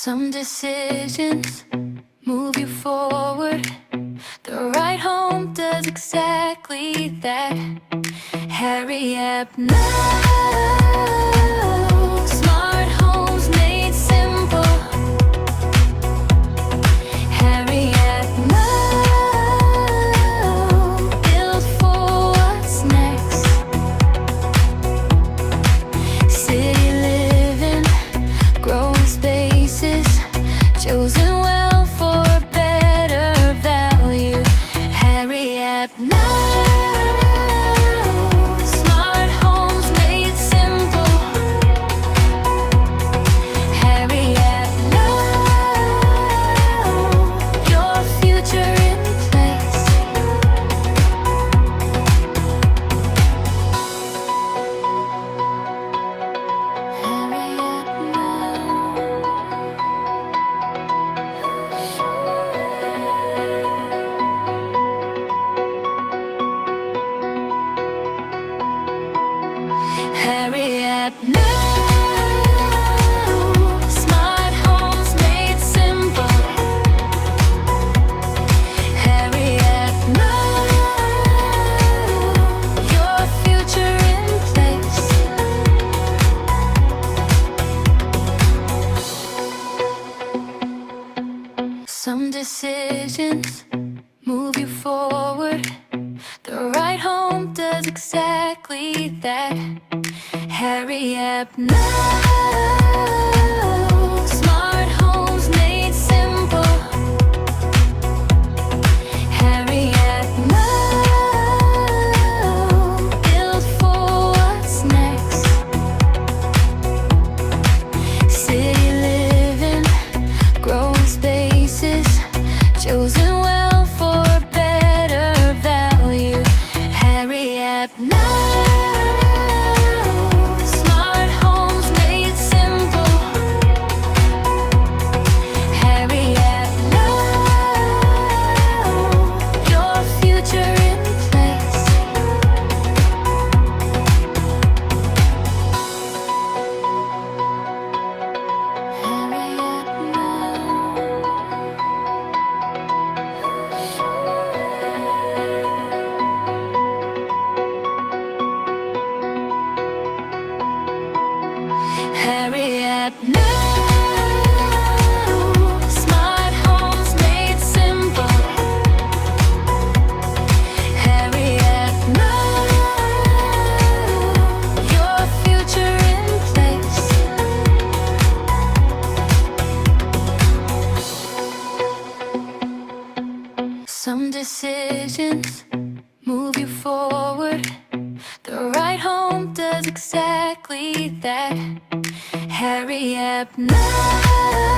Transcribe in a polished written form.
Some decisions move you forward. The right home does exactly that. Hurry up now. Smart homes made simple. Hurry up now. Build for what's next. City living, growing spaces, chosen well for better value. Hurry up now. Smart homes made simple. Hurry up now. Your future in place. Hurry up Hurry up now. Smart homes made simple. Hurry up now. Your future in place. Some decisions move you forward. The right home does exactly that. Hurry up now. Smart homes made simple. Hurry up now. Build for what's next. City living, growing spaces, chosen well for better value. Hurry up now. Smart homes made simple. Hurry up now. Your future in place. Hurry up Hurry up now. Smart homes made simple. Hurry up now. Your future in place. Some decisions move you forward. The right home does exactly that. Hurry up now.